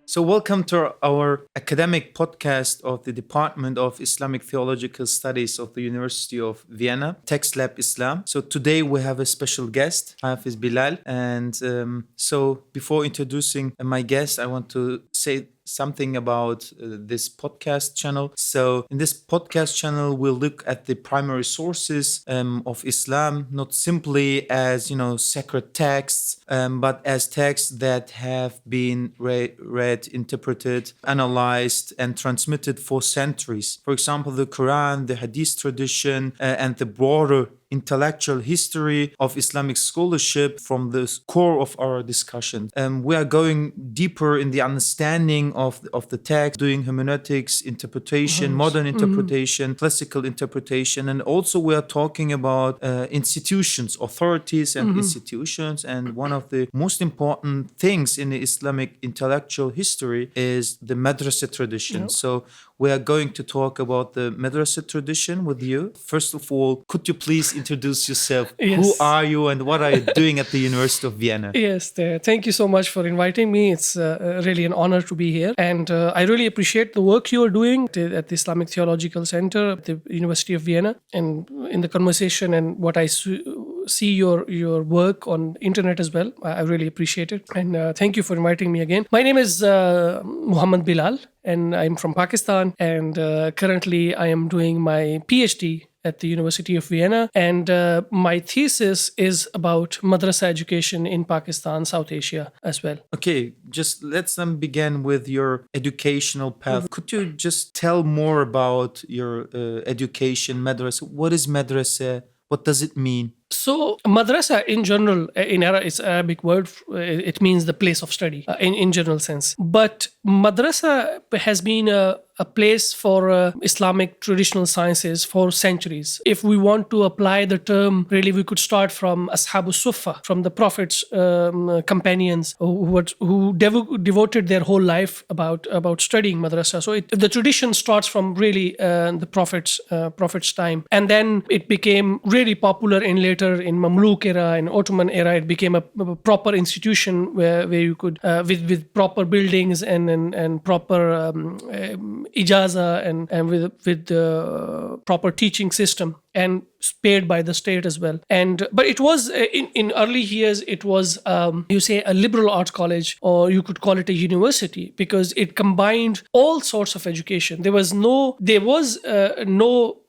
So welcome to our academic podcast of the Department of Islamic Theological Studies of the University of Vienna, TextLab Islam. So today we have a special guest, Ḥāfiẓ Bilāl. And so before introducing my guest, I want to say something about this podcast channel. So in this podcast channel, we'll look at the primary sources of Islam, not simply as, sacred texts, but as texts that have been read, interpreted, analyzed, and transmitted for centuries. For example, the Quran, the Hadith tradition, and the broader intellectual history of Islamic scholarship from the core of our discussion. We are going deeper in the understanding of the text, doing hermeneutics, interpretation, modern interpretation, classical interpretation, and also we are talking about institutions, authorities and institutions. And one of the most important things in the Islamic intellectual history is the Madrasa-Tradition. Yep. So we are going to talk about the Madrasa-Tradition with you. First of all, could you please introduce yourself? Yes. Who are you and what are you doing at the University of Vienna? Yes, thank you so much for inviting me. It's really an honor to be here. And I really appreciate the work you are doing at the Islamic Theological Center at the University of Vienna. And in the conversation and what I see your work on internet as well, I really appreciate it. And thank you for inviting me again. My name is Muḥammad Bilāl, and I'm from Pakistan. And currently I am doing my PhD at the University of Vienna. And my thesis is about madrasa education in Pakistan, South Asia as well. Okay, just let's begin with your educational path. Could you just tell more about your education, madrasa? What is madrasa? What does it mean? So madrasa in general, it's an Arabic word. It means the place of study in general sense. But madrasa has been a place for Islamic traditional sciences for centuries. If we want to apply the term, really we could start from aṣ-Ṣuffa, from the Prophet's companions who devoted their whole life about studying madrasa. So the tradition starts from really the Prophet's time. And then it became really popular in Mamluk era, in Ottoman era. It became a proper institution where you could, with proper buildings and proper ijaza and with the proper teaching system and paid by the state as well. But it was in early years, it was a liberal arts college, or you could call it a university, because it combined all sorts of education. There was no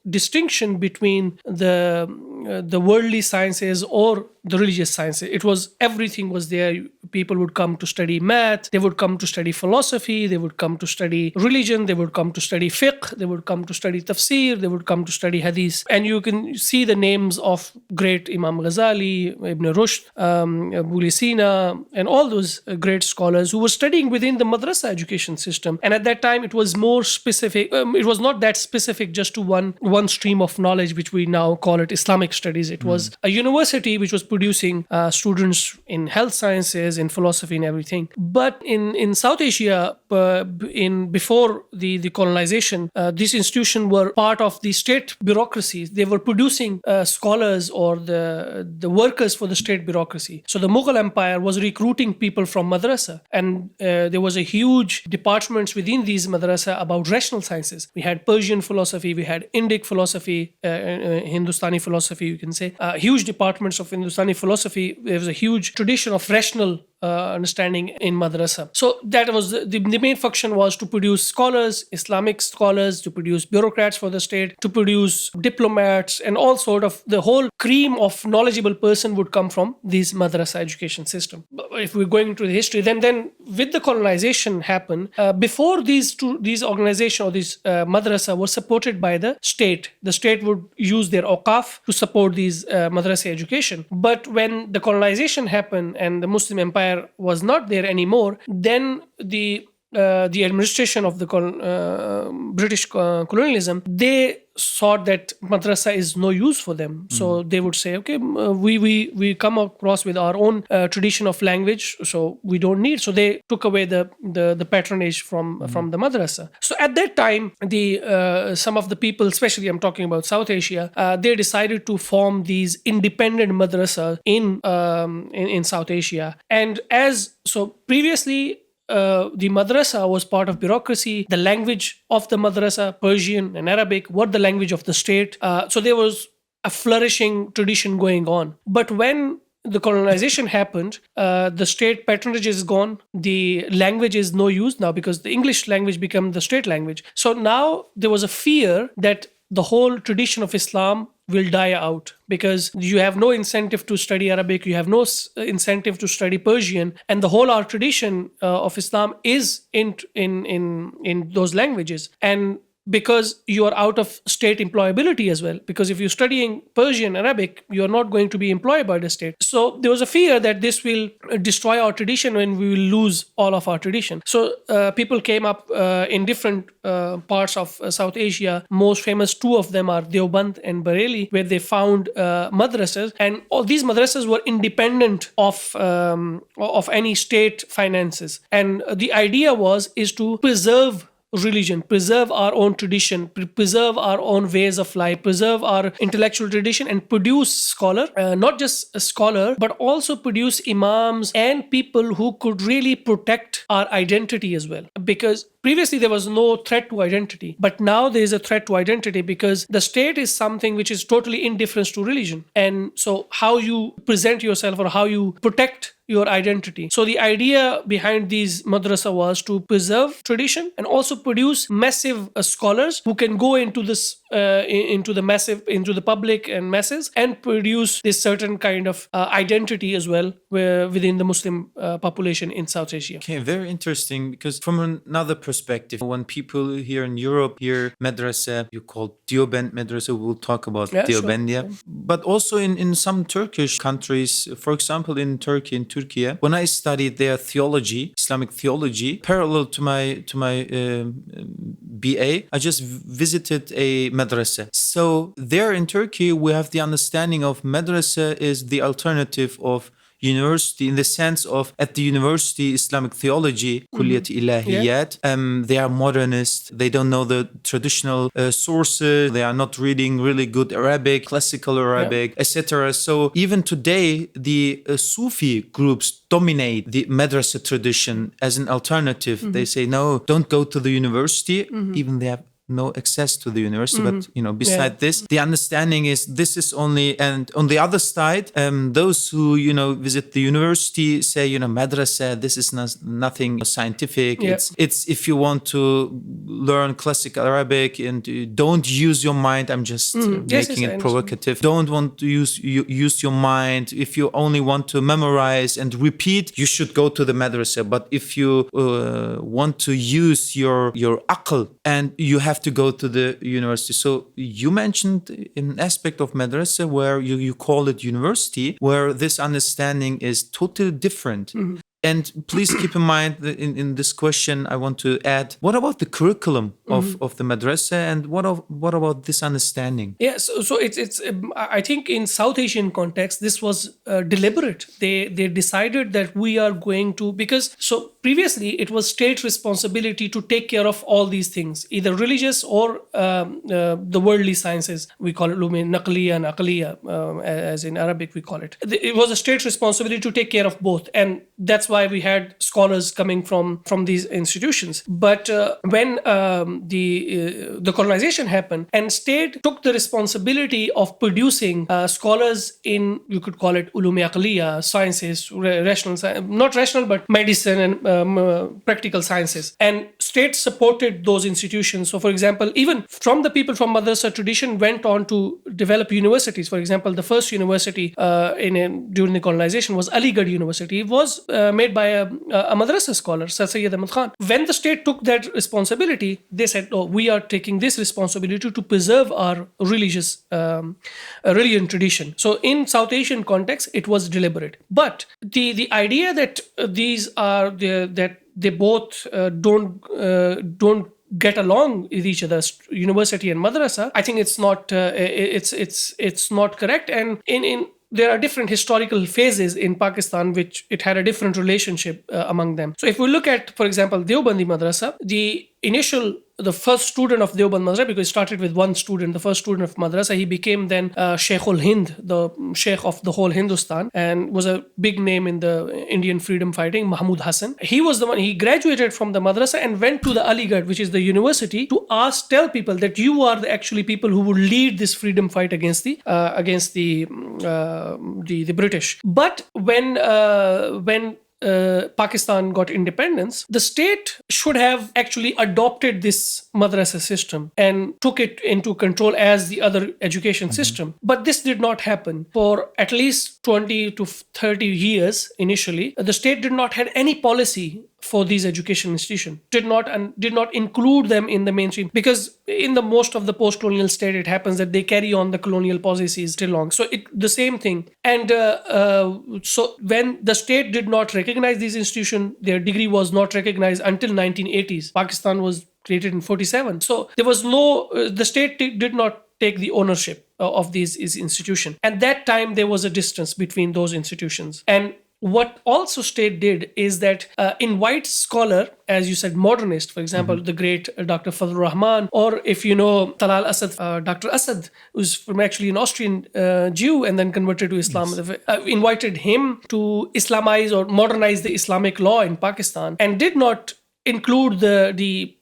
distinction between the worldly sciences or the religious sciences. It was, everything was there. People would come to study math, they would come to study philosophy, they would come to study religion, they would come to study fiqh, they would come to study tafsir, they would come to study hadith. And you can see the names of great Imam Ghazali, Ibn Rushd, Abu Sina, and all those great scholars who were studying within the madrasa education system. And at that time, it was more specific. It was not that specific just to one stream of knowledge, which we now call it Islamic studies. It was a university which was producing students in health sciences, in philosophy, and everything. But in South Asia, before the colonization, these institutions were part of the state bureaucracy. They were producing scholars or the workers for the state bureaucracy. So the Mughal Empire was recruiting people from madrasa, and there was a huge departments within these madrasa about rational sciences. We had Persian philosophy, we had Indic philosophy, Hindustani philosophy, you can say. Huge departments of Hindustani philosophy. There was a huge tradition of rational understanding in madrasa. So that was the main function, was to produce scholars, Islamic scholars, to produce bureaucrats for the state, to produce diplomats, and all sort of the whole cream of knowledgeable person would come from this madrasa education system. If we're going into the history, then with the colonization happened, before these organizations or these madrasa were supported by the state would use their awqaf to support these madrasa education. But when the colonization happened and the Muslim Empire was not there anymore, then the administration of the British colonialism, they thought that madrasa is no use for them. So they would say, okay, we come across with our own tradition of language, so we don't need. So they took away the patronage from the madrasa. So at that time, some of the people, especially I'm talking about South Asia, they decided to form these independent madrasa in South Asia. And so previously, the madrasa was part of bureaucracy. The language of the madrasa, Persian and Arabic, were the language of the state. So there was a flourishing tradition going on. But when the colonization happened, the state patronage is gone. The language is no use now because the English language became the state language. So now there was a fear that the whole tradition of Islam will die out because you have no incentive to study Arabic, you have no incentive to study Persian, and the whole our tradition of Islam is in those languages. And because you are out of state employability as well, because if you're studying Persian, Arabic, you're not going to be employed by the state. So there was a fear that this will destroy our tradition and we will lose all of our tradition. So people came up in different parts of South Asia. Most famous two of them are Deoband and Barelvī, where they found madrasas, and all these madrasas were independent of any state finances. And the idea is to preserve religion, preserve our own tradition, preserve our own ways of life, preserve our intellectual tradition, and produce scholar, not just a scholar, but also produce imams and people who could really protect our identity as well. Because previously there was no threat to identity, but now there is a threat to identity because the state is something which is totally indifferent to religion. And so how you present yourself or how you protect your identity. So the idea behind these madrasa was to preserve tradition and also produce massive scholars who can go into this into the public and masses and produce this certain kind of identity as well within the Muslim population in South Asia. Okay, very interesting, because from another perspective, when people here in Europe hear madrasa, you call Deoband madrasa, we'll talk about Deobandiya. Sure. But also in some Turkish countries, for example in Turkey, when I studied their theology, Islamic theology, parallel to my BA, I just visited a madrasa. So there in Turkey, we have the understanding of madrasa is the alternative of university, in the sense of at the university Islamic theology, Kulliyat Ilahiyat, they are modernist, they don't know the traditional sources, they are not reading really good Arabic, classical Arabic, etc. So even today the Sufi groups dominate the madrasa tradition as an alternative. They say no, don't go to the university, even they have no access to the university, but beside this, the understanding is this is only, and on the other side, those who visit the university say madrasa, this is nothing scientific. It's if you want to learn classical Arabic and don't use your mind, I'm just making it provocative, don't want to use your mind. If you only want to memorize and repeat, you should go to the madrasa. But if you want to use your aql, and you have to go to the university. So you mentioned an aspect of madrasa where you call it university, where this understanding is totally different. And please keep in mind that in this question, I want to add, what about the curriculum of the madrasa, and what about this understanding? Yeah, so it's I think in South Asian context, this was deliberate. They decided that we are going to, because so previously it was state responsibility to take care of all these things, either religious or the worldly sciences. We call it naqliya and aqliya, as in Arabic we call it. It was a state responsibility to take care of both, and that's why we had scholars coming from these institutions. But when the colonization happened, and state took the responsibility of producing scholars in, you could call it ulum aqliya, sciences, rational, not rational, but medicine and practical sciences. And state supported those institutions. So for example, even from the people from Madrasa-Tradition went on to develop universities. For example, the first university during the colonization was Aligarh University. It was made by a madrasa scholar, Sir Sayyid Ahmad Khan. When the state took that responsibility, they said, "Oh, we are taking this responsibility to preserve our religious religion tradition." So in South Asian context, it was deliberate. But the idea that these are that they both don't get along with each other, university and madrasa, I think it's not it's not correct. And in there are different historical phases in Pakistan which it had a different relationship among them. So if we look at, for example, Deobandi Madrasa, the the first student of Deoband Madrasa, because it started with one student, the first student of Madrasa, he became then Sheikh al-Hind, the Sheikh of the whole Hindustan, and was a big name in the Indian freedom fighting, Mahmud Hassan. He was the one, he graduated from the Madrasa and went to the Aligarh, which is the university, to tell people that you are the actually people who would lead this freedom fight against the British. But when Pakistan got independence, the state should have actually adopted this madrasa system and took it into control as the other education system. But this did not happen. For at least 20 to 30 years initially, the state did not have any policy for these education institutions, did not include them in the mainstream, because in the most of the post-colonial state it happens that they carry on the colonial policies till long. So the same thing. And so when the state did not recognize these institutions, their degree was not recognized until 1980s. Pakistan was created in 47. So there was the state did not take the ownership of these institutions. At that time, there was a distance between those institutions. And what also state did is that invite scholar, as you said, modernist, for example, the great Dr. Fazlur Rahman, or if you know Talal Asad, Dr. Asad, who's from actually an Austrian Jew and then converted to Islam, invited him to Islamize or modernize the Islamic law in Pakistan, and did not include the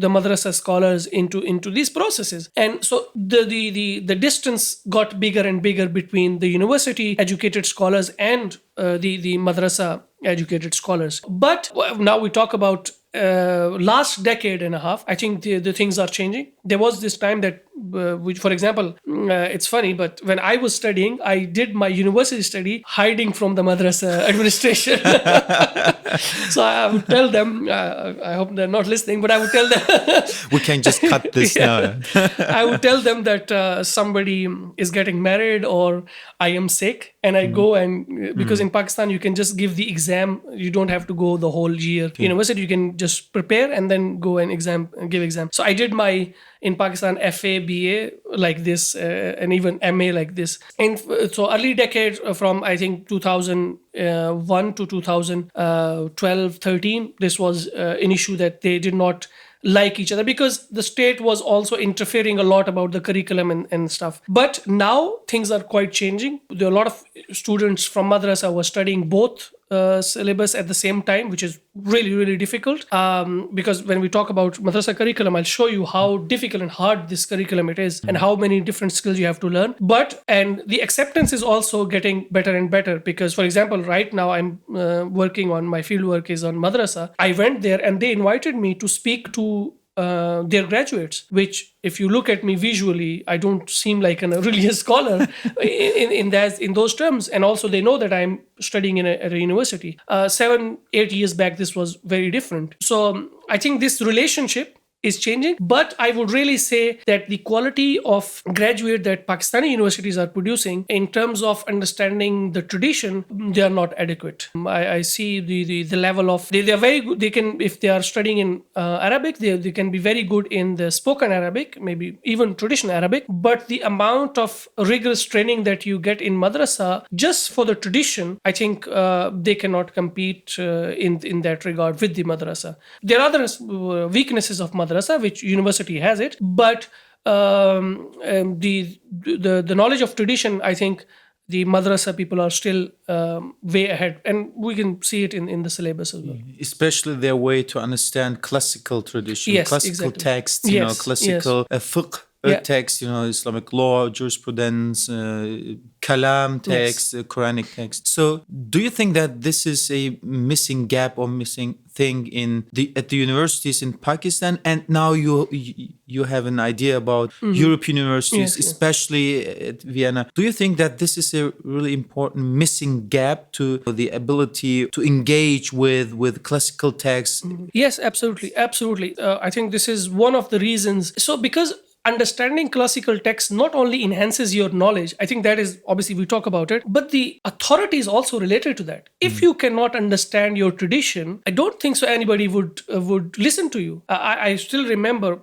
madrasa scholars into these processes. And so the distance got bigger and bigger between the university educated scholars and the madrasa educated scholars. But now we talk about last decade and a half, I think the things are changing. There was this time that, for example, it's funny, but when I was studying, I did my university study hiding from the madrasa administration. So I would tell them, I hope they're not listening, but I would tell them. We can just cut this now. I would tell them that somebody is getting married or I am sick, and I go and, because in Pakistan, you can just give the exam. You don't have to go the whole year university. You can just prepare and then go and give exam. So I did my, in Pakistan, FA, BA like this, and even MA like this. And so early decade from, I think, 2001 to 2012, 13, this was an issue that they did not like each other, because the state was also interfering a lot about the curriculum and stuff. But now things are quite changing. There are a lot of students from madrasa who are studying both syllabus at the same time, which is really, really difficult. Because when we talk about madrasa curriculum, I'll show you how difficult and hard this curriculum it is, and how many different skills you have to learn. And the acceptance is also getting better and better, because, for example, right now I'm working on, my field work is on madrasa. I went there and they invited me to speak to their graduates, which, if you look at me visually, I don't seem like a religious scholar in those terms. And also they know that I'm studying at a university. 7-8 years back, this was very different. So I think this relationship is changing, but I would really say that the quality of graduate that Pakistani universities are producing in terms of understanding the tradition, they are not adequate. I see the level of, they are very good. They can, if they are studying in Arabic, they can be very good in the spoken Arabic, maybe even traditional Arabic, but the amount of rigorous training that you get in madrasa just for the tradition, I think they cannot compete in that regard with the madrasa. There are other weaknesses of madrasa, which university has it, but the knowledge of tradition, I think the madrasa people are still way ahead, and we can see it in the syllabus as well. Especially their way to understand classical tradition, classical texts, classical fiqh text, Islamic law, jurisprudence, kalam text, Quranic text. So do you think that this is a missing gap or missing thing at the universities in Pakistan? And now you have an idea about European universities, especially at Vienna. Do you think that this is a really important missing gap to the ability to engage with classical texts? Yes, absolutely. I think this is one of the reasons. So because understanding classical texts not only enhances your knowledge, I think that is obviously we talk about it, but the authority is also related to that. If you cannot understand your tradition, I don't think so anybody would listen to you. I still remember,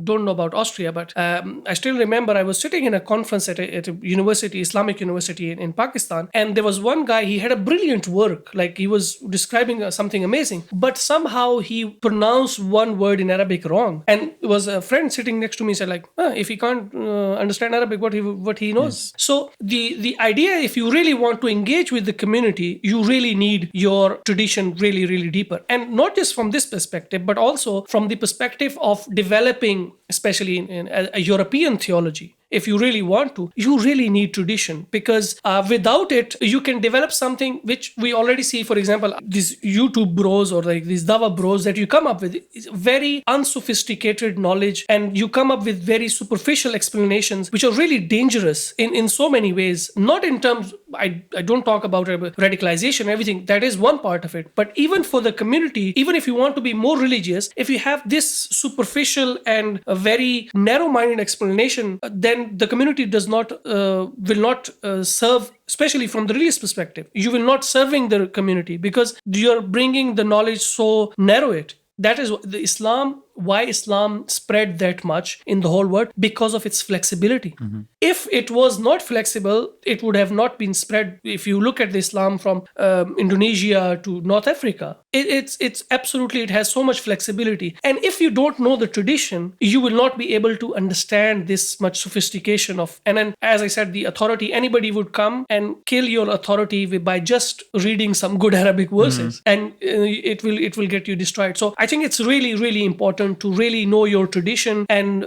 don't know about Austria, but I still remember I was sitting in a conference at a university, Islamic university in Pakistan, and there was one guy, he had a brilliant work, like he was describing something amazing, but somehow he pronounced one word in Arabic wrong. And it was a friend sitting next to me said like, if he can't understand Arabic, what he knows. Yes. So the idea, if you really want to engage with the community, you really need your tradition really, really deeper. And not just from this perspective, but also from the perspective of developing, especially in a European theology. If you really want to, you really need tradition, because without it, you can develop something which we already see, for example, these YouTube bros or like these Dawa bros that you come up with very unsophisticated knowledge, and you come up with very superficial explanations, which are really dangerous in so many ways. Not in terms, I don't talk about radicalization, everything, that is one part of it. But even for the community, even if you want to be more religious, if you have this superficial and a very narrow-minded explanation, then the community will not serve, especially from the religious perspective. You will not serving the community because you're bringing the knowledge so narrow it. That is why Islam spread that much in the whole world, because of its flexibility. Mm-hmm. If it was not flexible, it would have not been spread. If you look at the Islam from Indonesia to North Africa, it's absolutely, it has so much flexibility. And if you don't know the tradition, you will not be able to understand this much sophistication of, and then as I said, the authority, anybody would come and kill your authority by just reading some good Arabic verses, and it will get you destroyed. So I think it's really, really important to really know your tradition, and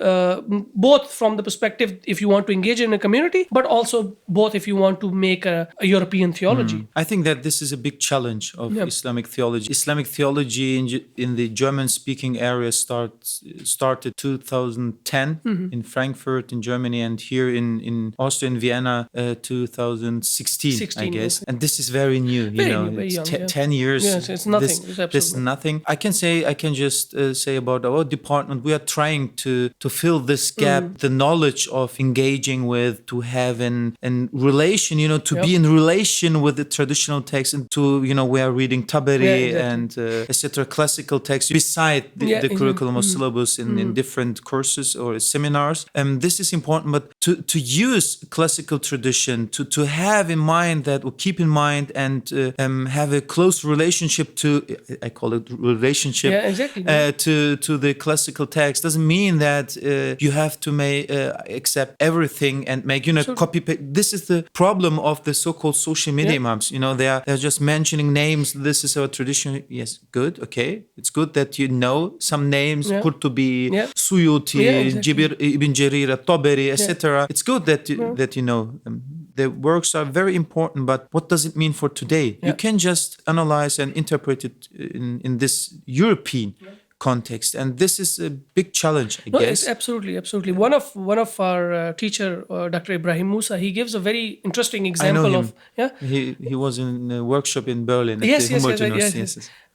both from the perspective if you want to engage in a community, but also both if you want to make a European theology. I think that this is a big challenge of Islamic theology. Islamic theology in the German-speaking area started 2010 in Frankfurt in Germany, and here in Austria, in Vienna, 2016, I guess. And this is very new. Very young, 10 years. Yes, it's nothing. It's nothing. I can just say about our department, we are trying to fill this gap, the knowledge of engaging with, to have an relation, to be in relation with the traditional text, and to, we are reading Ṭabarī and etc. classical texts beside the curriculum or syllabus in different courses or seminars. This is important, but to use classical tradition, to have in mind that, or keep in mind, and have a close relationship to, I call it relationship, to the classical text, doesn't mean that you have to accept everything and make, copy paste. This is the problem of the so-called social media imams. They're just mentioning names. This is our tradition. Yes, good, okay. It's good that you know some names, Qurtubi, Suyuti, Ibn Jarir, al-Ṭabarī, etc. It's good that you know them. The works are very important, but what does it mean for today? You can just analyze and interpret it in this European context, and this is a big challenge, I guess. It's absolutely. One of our teacher, Dr. Ibrahim Musa, he gives a very interesting example of. He was in a workshop in Berlin. Yes.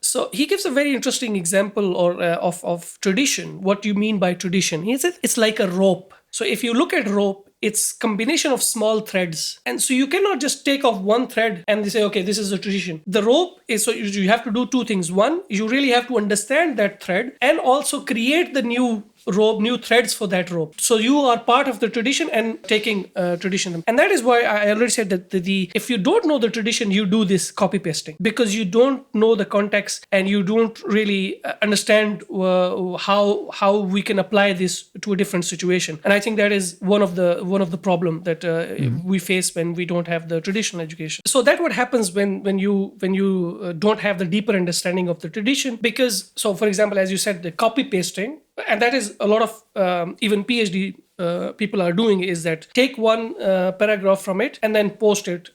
So he gives a very interesting example of tradition. What do you mean by tradition? He said it's like a rope. So if you look at rope, it's combination of small threads. And so you cannot just take off one thread and say, okay, this is a tradition. The rope is, so you have to do two things. One, you really have to understand that thread and also create the new rope, new threads for that rope. So you are part of the tradition and taking tradition. And that is why I already said that if you don't know the tradition, you do this copy pasting, because you don't know the context and you don't really understand how we can apply this to a different situation. And I think that is one of the problem that we face when we don't have the traditional education. So that's what happens when you don't have the deeper understanding of the tradition. Because, so for example, as you said, the copy pasting, and that is a lot of even PhD people are doing, is that take one paragraph from it and then post it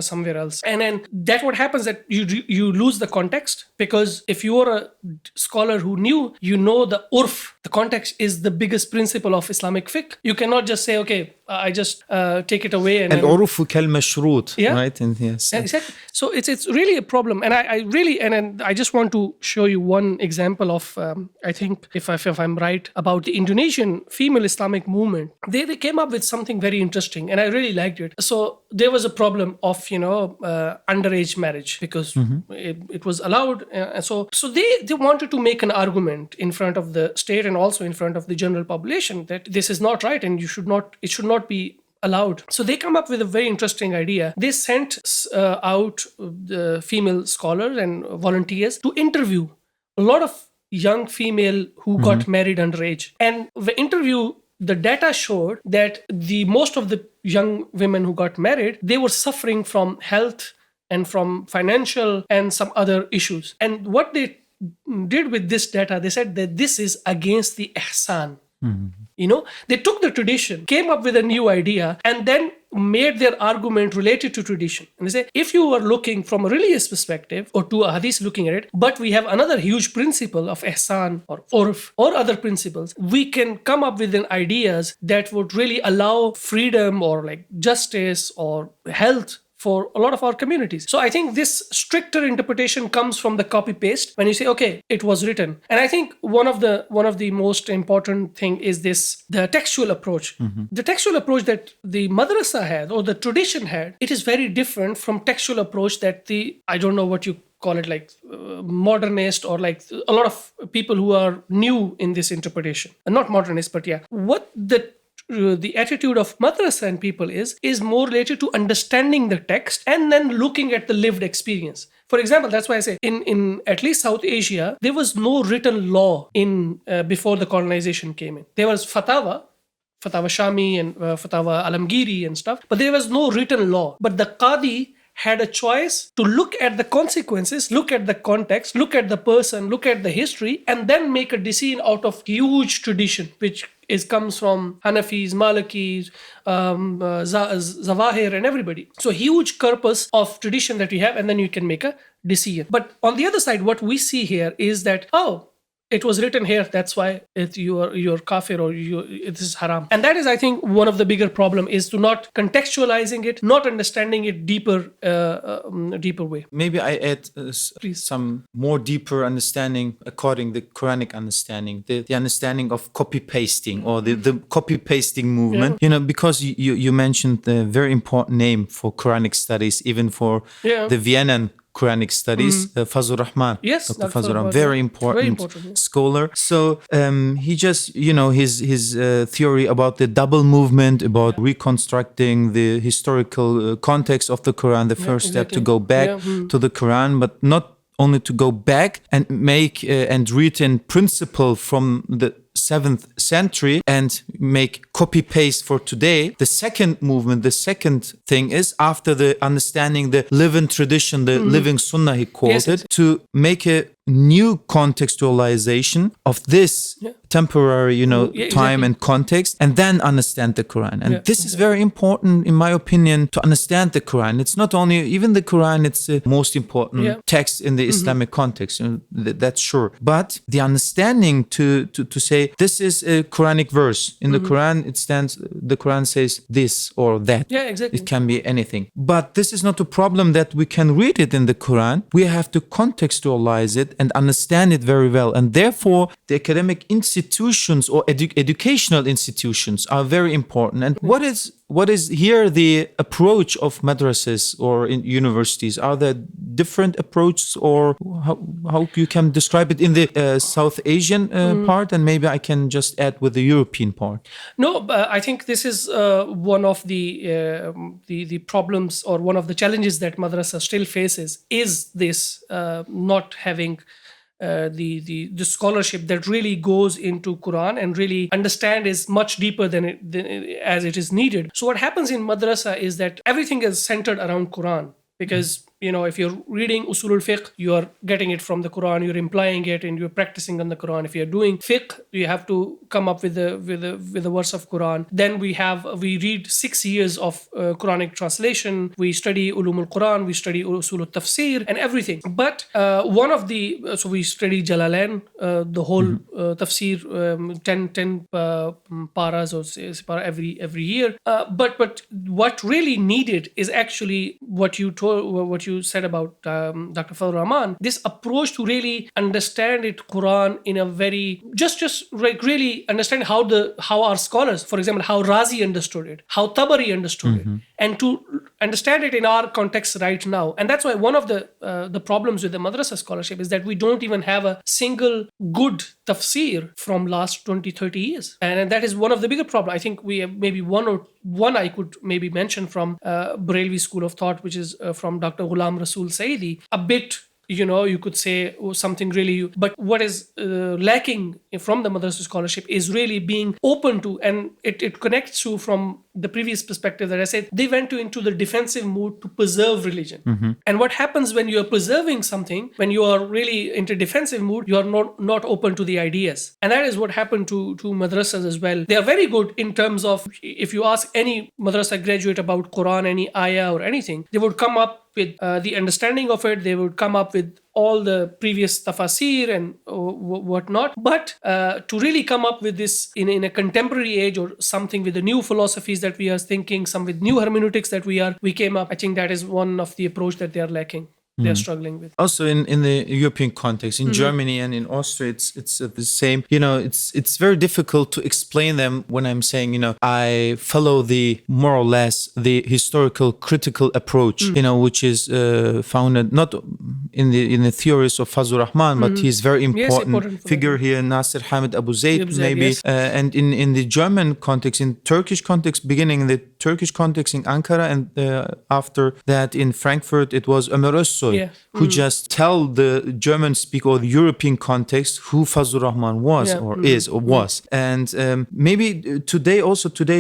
somewhere else. And then that what happens that you lose the context, because if you are a scholar who know the urf, the context is the biggest principle of Islamic fiqh. You cannot just say, okay, I just take it away. And urf kal-mashrut, right? And yes. Exactly. So it's really a problem. And I just want to show you one example of, I think if I'm right, about the Indonesian female Islamic movement, they came up with something very interesting, and I really liked it. So there was a problem of underage marriage because it was allowed. So they wanted to make an argument in front of the state and also in front of the general population that this is not right and it should not be allowed. So they come up with a very interesting idea. They sent out the female scholars and volunteers to interview a lot of young female who got married underage. And the interview, the data showed that most of the young women who got married, they were suffering from health and from financial and some other issues. And what they did with this data, they said that this is against the ihsan. They took the tradition, came up with a new idea, and then made their argument related to tradition. And they say, if you are looking from a religious perspective or to a hadith looking at it, but we have another huge principle of ihsan or urf or other principles, we can come up with ideas that would really allow freedom or like justice or health for a lot of our communities. So I think this stricter interpretation comes from the copy paste when you say, okay, it was written. And I think one of the most important thing is the textual approach. The textual approach that the madrasa had or the tradition had, it is very different from textual approach that I don't know what you call it, like modernist or like a lot of people who are new in this interpretation. Not modernist, but yeah. What the attitude of madrasa and people is more related to understanding the text and then looking at the lived experience. For example, that's why I say in at least South Asia, there was no written law before the colonization came in. There was Fatwa Shami and Fatwa Alamgiri and stuff, but there was no written law. But the Qadi had a choice to look at the consequences, look at the context, look at the person, look at the history, and then make a decision out of huge tradition, which comes from Hanafis, Malikis, Zawahir, and everybody. So huge corpus of tradition that we have, and then you can make a decision. But on the other side, what we see here is that, it was written here, that's why you're kafir or it is haram. And that is, I think, one of the bigger problem is to not contextualizing it, not understanding it deeper way. Maybe I add some more deeper understanding according to the Quranic understanding, the understanding of copy-pasting or the copy-pasting movement. Yeah. Because you mentioned the very important name for Quranic studies, even for the Vienna Quranic studies, Fazlur Rahman. Yes, Dr. Fazlur Rahman, very important scholar. So he just, his theory about the double movement, about reconstructing the historical context of the Quran, the first step to go back to the Quran, but not only to go back and make and read in principle from the 7th century and make copy-paste for today. The second movement, the second thing is after the understanding the living tradition, the living sunnah he called it, to make a new contextualization of this temporary, time and context, and then understand the Quran. And this is very important, in my opinion, to understand the Quran. It's not only, even the Quran, it's the most important text in the Islamic context, that's sure. But the understanding to say, this is a Quranic verse. In the Quran, the Quran says this or that. Yeah, exactly. It can be anything. But this is not a problem that we can read it in the Quran. We have to contextualize it and understand it very well. And therefore, the academic institutions or educational institutions are very important. And what is here the approach of madrasas or in universities? Are there different approaches, or how you can describe it in the South Asian part? And maybe I can just add with the European part. No, I think this is one of the problems or one of the challenges that madrasa still faces is this not having the scholarship that really goes into Quran and really understand is much deeper than as it is needed. So what happens in madrasa is that everything is centered around Quran, because if you're reading usul al-fiqh, you are getting it from the Quran, you're implying it, and you're practicing on the Quran. If you're doing fiqh, you have to come up with the verse of Quran. Then we read 6 years of Quranic translation. We study ulum al-Quran, we study usul al-tafsir and everything. But so we study Jalālayn, the whole tafsir, 10 paras or para every year. But what really needed is actually what you you said about Dr. Fazlur Rahman, this approach to really understand it Quran in a very just like really understand how our scholars, for example, how Rāzī understood it, how Ṭabarī understood it, and to understand it in our context right now. And that's why one of the problems with the madrasa scholarship is that we don't even have a single good tafsir from last 20-30 years, and that is one of the bigger problems. I think we have maybe one I could maybe mention from Barelvī school of thought, which is from Dr. Ghulam Rasool Saidi, a bit, you could say something really, but what is lacking from the madrasa scholarship is really being open to, and it connects to from the previous perspective that I said, they went into the defensive mood to preserve religion. And what happens when you are preserving something, when you are really into defensive mood, you are not open to the ideas. And that is what happened to madrasas as well. They are very good in terms of, if you ask any madrasa graduate about Quran, any ayah or anything, they would come up with the understanding of it. They would come up with all the previous tafasir and whatnot. But to really come up with this in a contemporary age or something with the new philosophies that we are thinking, some with new hermeneutics that we came up, I think that is one of the approach that they are lacking. They're struggling with. Also in the European context, in Germany and in Austria, it's the same. It's very difficult to explain them when I'm saying, I follow the more or less the historical critical approach, which is founded not in the theories of Fazlur Rahman, but he's very important figure here, Nasir Hamid Abu Zaid, maybe. Yes. And in the German context, in Turkish context, beginning in the Turkish context in Ankara, and after that in Frankfurt, it was Ömer Özsoy, who just tell the German speaker or the European context who Fazlur Rahman was or is or was. And maybe today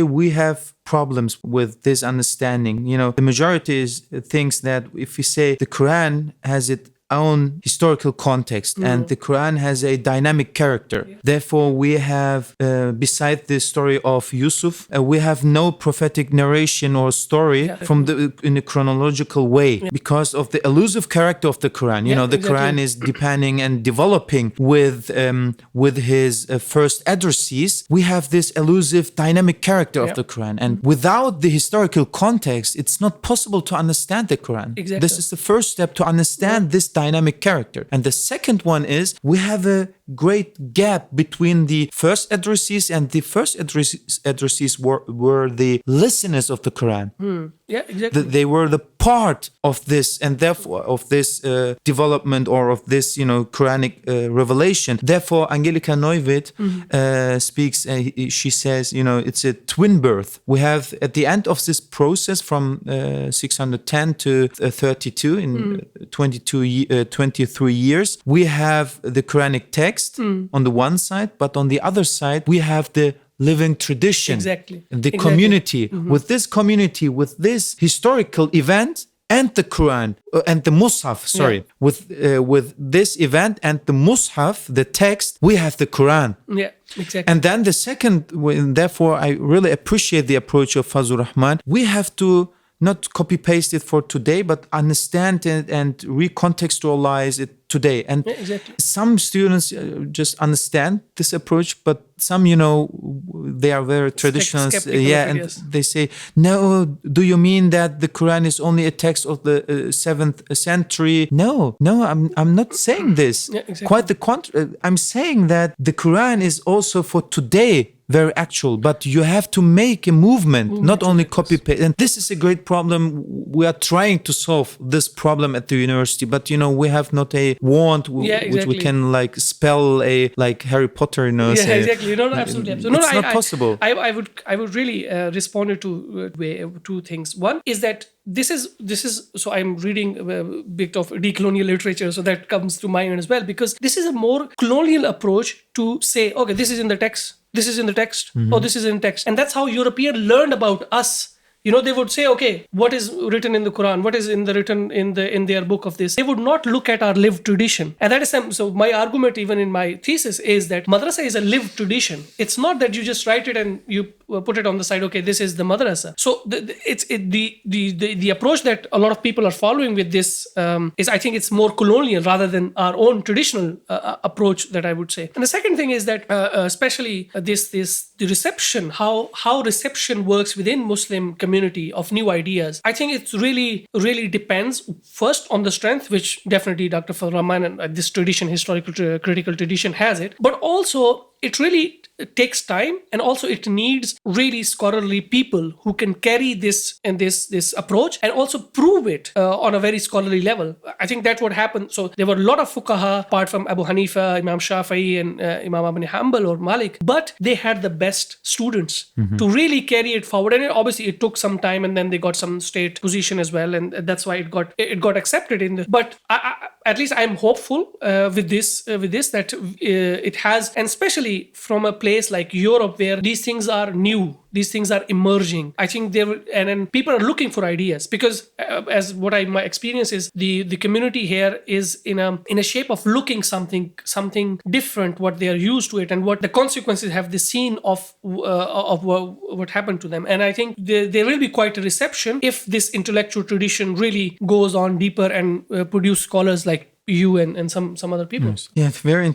we have problems with this understanding. The majority thinks that if we say the Quran has its own historical context and the Quran has a dynamic character. Therefore, we have, beside the story of Yusuf, we have no prophetic narration or story in a chronological way because of the elusive character of the Quran. The Quran is depending and developing with his first addressees. We have this elusive dynamic character of the Quran, and without the historical context, it's not possible to understand the Quran. Exactly. This is the first step to understand this dynamic character. And the second one is we have a great gap between the first addressees, and the first addressees were the listeners of the Quran. Yeah, exactly. They were the part of this, and therefore of this development or of this, Quranic revelation. Therefore, Angelika Neuwirth speaks. She says, it's a twin birth. We have at the end of this process from 610 to 32 in 23 years, we have the Quranic text on the one side, but on the other side we have the living tradition, the community. With this community, with this historical event and the Quran and the Mus'haf, with this event and the Mus'haf, the text, we have the Quran. Yeah, exactly. And then the second, therefore I really appreciate the approach of Fazlur Rahman. We have to not copy paste it for today, but understand it and recontextualize it today. And some students just understand this approach, but some, they are very traditional. And they say, no, do you mean that the Quran is only a text of the 7th century? No, I'm not saying this. Quite the contrary. I'm saying that the Quran is also for today very actual, but you have to make a movement, not only copy paste. And this is a great problem. We are trying to solve this problem at the university, but we have not a wand which we can spell like Harry Potter. Exactly. Absolutely. It's not possible. I would really respond to two things. One is that this is so I'm reading a bit of decolonial literature, so that comes to mind as well, because this is a more colonial approach to say, okay, this is in the text. This is in the text. Oh, this is in text. And that's how European learned about us. They would say, okay, what is written in the Quran? What is written in their book of this? They would not look at our lived tradition. And that is so my argument even in my thesis is that madrasa is a lived tradition. It's not that you just write it and you put it on the side, okay, this is the madrasa. So the approach that a lot of people are following with this is, I think it's more colonial rather than our own traditional approach, that I would say. And the second thing is that especially the reception, how reception works within Muslim community community of new ideas. I think it's really depends first on the strength, which definitely Dr. Fazlur Rahman and this tradition, historical critical tradition, has it, but also it really takes time, and also it needs really scholarly people who can carry this and this approach and also prove it on a very scholarly level. I think that's what happened. So there were a lot of fuqaha apart from Abu Hanifa, Imam Shafi'i and Imam Ibn Hanbal or Malik, but they had the best students to really carry it forward. And obviously it took some time, and then they got some state position as well, and that's why it got accepted in the. But at least I'm hopeful with this that it has, and especially from a place like Europe where these things are new, these things are emerging. I think and people are looking for ideas, because as what my experience is, the community here is in a shape of looking something different, what they are used to it, and what the consequences have they seen of what happened to them. And I think there will be quite a reception if this intellectual tradition really goes on deeper and produce scholars like you and some other people. Yeah, it's very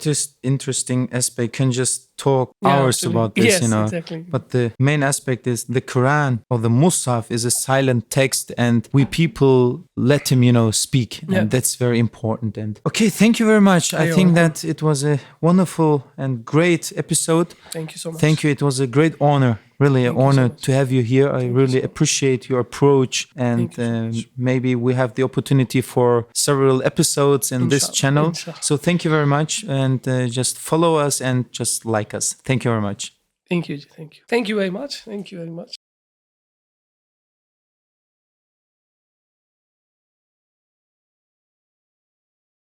interesting aspect. Can just talk hours absolutely. about this, Yes, you know. exactly. But the main aspect is the Quran or the Musaf is a silent text, and we people let him, you know, speak, and that's very important. And okay, thank you very much. I think that it was a wonderful and great episode. Thank you so much. Thank you. It was a great honor. Really an honor to have you here. I really appreciate your approach, and maybe we have the opportunity for several episodes in this channel. So thank you very much, and just follow us and just like us. Thank you very much. Thank you. Thank you very much. Thank you very much.